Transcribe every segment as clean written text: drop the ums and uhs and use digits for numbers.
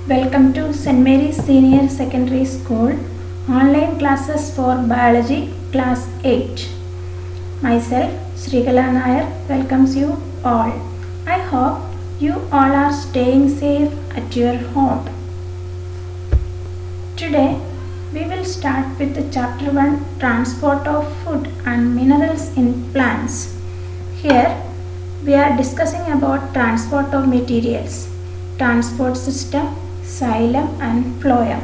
Welcome to St. Mary's Senior Secondary School online classes for Biology Class 8. Myself, Srikala Nair, welcomes you all. I hope you all are staying safe at your home. Today, we will start with the Chapter 1 Transport of Food and Minerals in Plants. Here, we are discussing about transport of materials, transport system, xylem and phloem.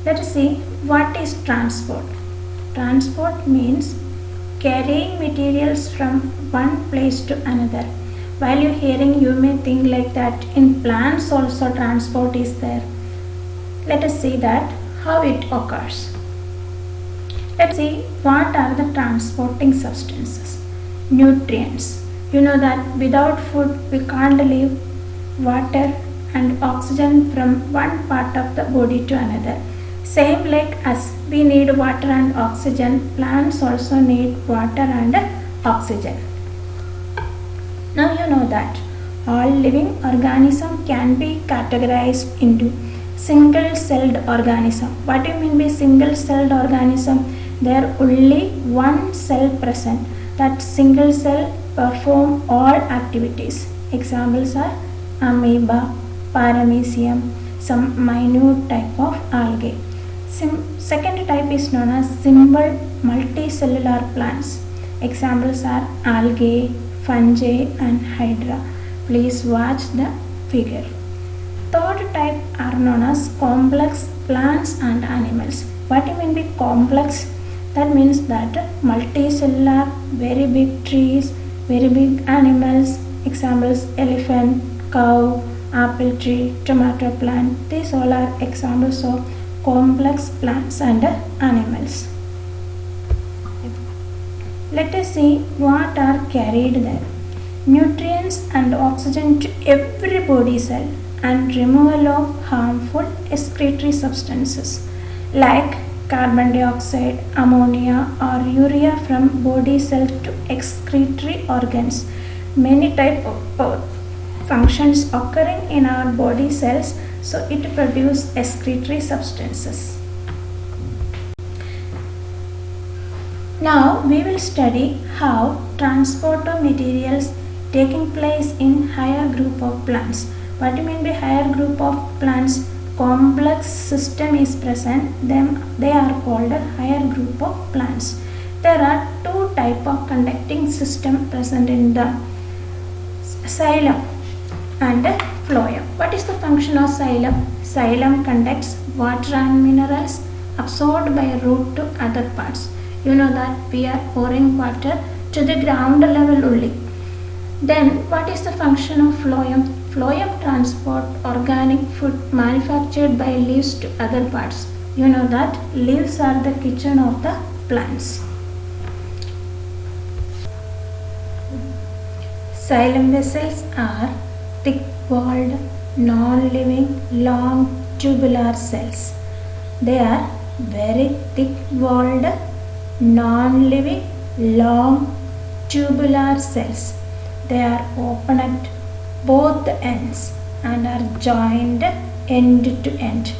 Let us see what is transport. Transport means carrying materials from one place to another. While you're hearing, you may think like that in plants also transport is there. Let us see that how it occurs. Let's see what are the transporting substances. Nutrients. You know that without food we can't live. Water and oxygen from one part of the body to another. Same like us, we need water and oxygen. Plants also need water and oxygen. Now you know that all living organisms can be categorized into single-celled organism. What do you mean by single-celled organism? There are only one cell present. That single cell perform all activities. Examples are amoeba, paramecium, some minute type of algae. Second type is known as simple multicellular plants. Examples are algae, fungi and hydra. Please watch the figure. Third type are known as complex plants and animals. What do you mean by complex? That means that multicellular, very big trees, very big animals. Examples elephant, cow, apple tree, tomato plant. These all are examples of complex plants and animals. Let us see what are carried there. Nutrients and oxygen to every body cell and removal of harmful excretory substances like carbon dioxide, ammonia or urea from body cell to excretory organs. Many type of functions occurring in our body cells, so it produces excretory substances. Now we will study how transport of materials taking place in higher group of plants. What do you mean by higher group of plants? Complex system is present, then they are called a higher group of plants. There are two type of conducting system present in the xylem and phloem. What is the function of xylem? Xylem conducts water and minerals absorbed by root to other parts. You know that we are pouring water to the ground level only. Then what is the function of phloem? Phloem transport organic food manufactured by leaves to other parts. You know that leaves are the kitchen of the plants. Xylem vessels are thick-walled, non-living, long tubular cells. They are very thick-walled, non-living, long tubular cells. They are open at both ends and are joined end to end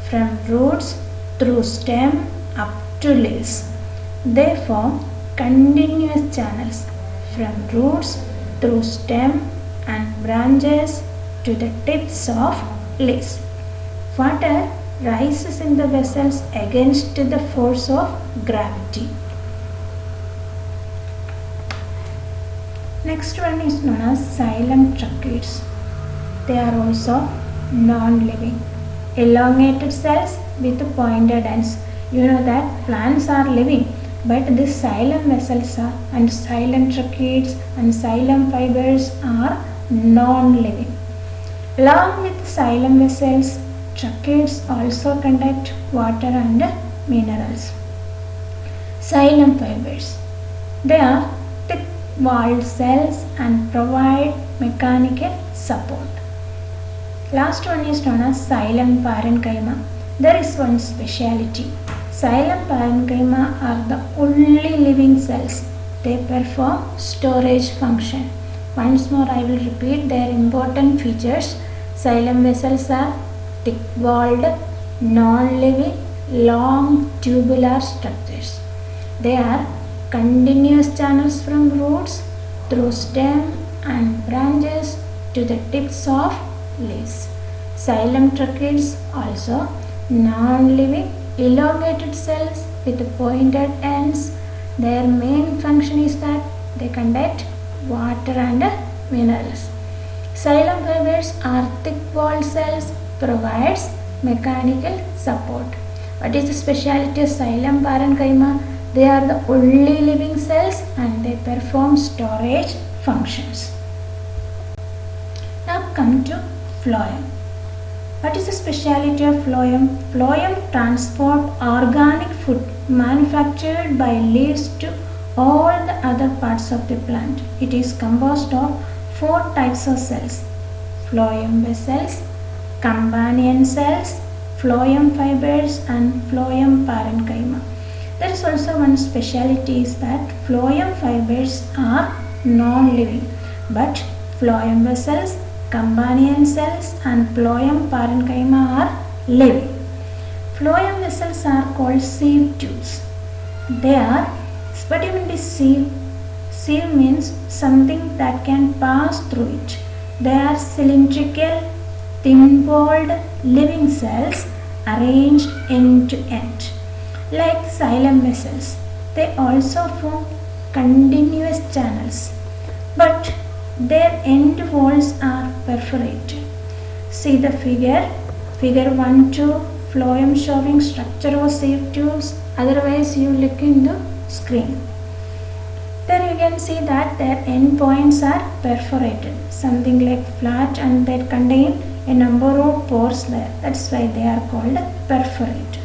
from roots through stem up to leaves. They form continuous channels from roots through stem and branches to the tips of leaves. Water rises in the vessels against the force of gravity. Next one is known as xylem tracheids. They are also non-living, elongated cells with pointed ends. You know that plants are living, but the xylem vessels are, and xylem tracheids and xylem fibers are non-living. Along with xylem vessels, tracheids also conduct water and minerals. Xylem fibers. They are thick-walled cells and provide mechanical support. Last one is known as xylem parenchyma. There is one speciality. Xylem parenchyma are the only living cells. They perform storage function. Once more I will repeat their important features. Xylem vessels are thick-walled, non-living, long tubular structures. They are continuous channels from roots through stem and branches to the tips of leaves. Xylem tracheids also non-living, elongated cells with pointed ends. Their main function is that they conduct water and minerals. Xylem fibers are thick-walled cells, provides mechanical support. What is the speciality of xylem parenchyma? They are the only living cells and they perform storage functions. Now come to phloem. What is the speciality of phloem? Phloem transport organic food manufactured by leaves to all the other parts of the plant. It is composed of 4 types of cells: phloem vessels, companion cells, phloem fibers and phloem parenchyma. There is also one speciality is that phloem fibers are non-living, but phloem vessels, companion cells and phloem parenchyma are living. Phloem vessels are called sieve tubes. They are, what do you mean by sieve? Sieve means something that can pass through it. They are cylindrical, thin-walled living cells arranged end to end. Like xylem vessels, they also form continuous channels, but their end walls are perforated. See the figure 1-2, phloem showing structure of sieve tubes. Otherwise you look in the screen. There you can see that their end points are perforated, something like flat, and they contain a number of pores there. That's why they are called perforated.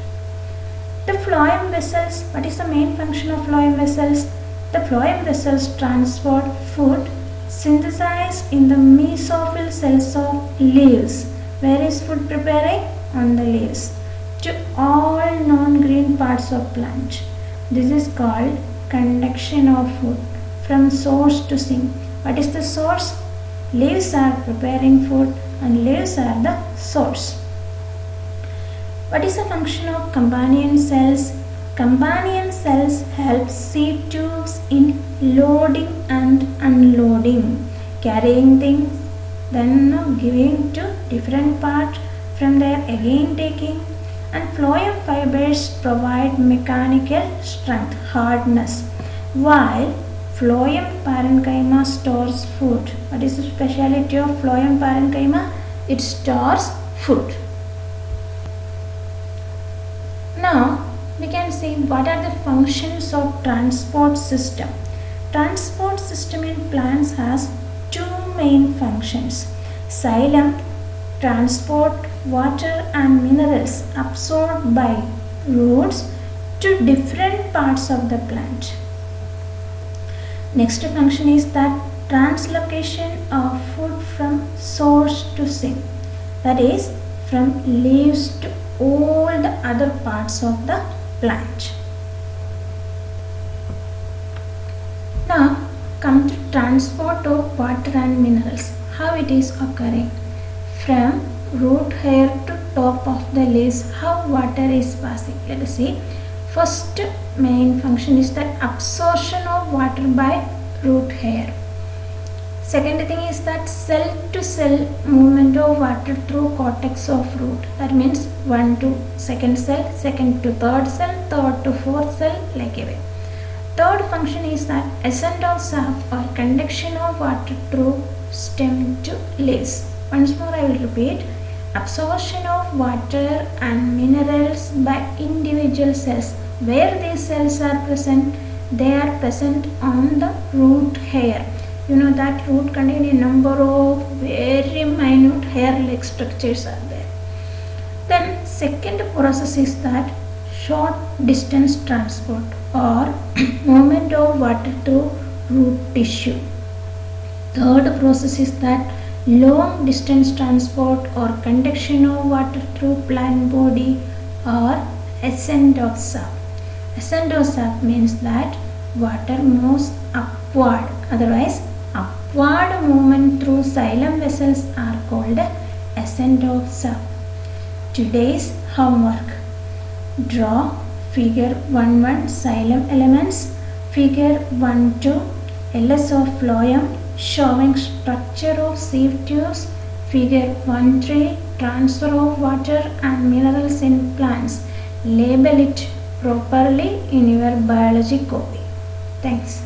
The phloem vessels, what is the main function of phloem vessels? The phloem vessels transport food synthesized in the mesophyll cells of leaves. Where is food preparing? On the leaves. To all non-green parts of plant. This is called conduction of food from source to sink. What is the source? Leaves are preparing food and leaves are the source. What is the function of companion cells? Companion cells help sieve tubes in loading and unloading, carrying things, then giving to different parts, from there again taking. And phloem fibers provide mechanical strength, hardness, while phloem parenchyma stores food. What is the speciality of phloem parenchyma? It stores food. Now we can see what are the functions of transport system. Transport system in plants has 2 main functions. Xylem transport water and minerals absorbed by roots to different parts of the plant. Next function is that translocation of food from source to sink, that is from leaves to all the other parts of the plant. Now come to transport of water and minerals. How it is occurring? From root hair to top of the leaves, how water is passing. Let us see. First main function is that absorption of water by root hair. Second thing is that cell to cell movement of water through cortex of root. That means 1 to second cell, second to third cell, third to fourth cell, like a way. Third function is that ascent of sap or conduction of water through stem to leaves. Once more I will repeat. Absorption of water and minerals by individual cells. Where these cells are present? They are present on the root hair. You know that root contains a number of very minute hair-like structures are there. Then second process is that short distance transport or movement of water through root tissue. Third process is that long distance transport or conduction of water through plant body or ascent of sap. Ascent of sap means that water moves upward. Otherwise, upward movement through xylem vessels are called ascent of sap. Today's homework: draw figure 1-1 xylem elements, figure 1-2 LS of phloem showing structure of sieve tubes, figure 1-3 transfer of water and minerals in plants. Label it properly in your biology copy. Thanks.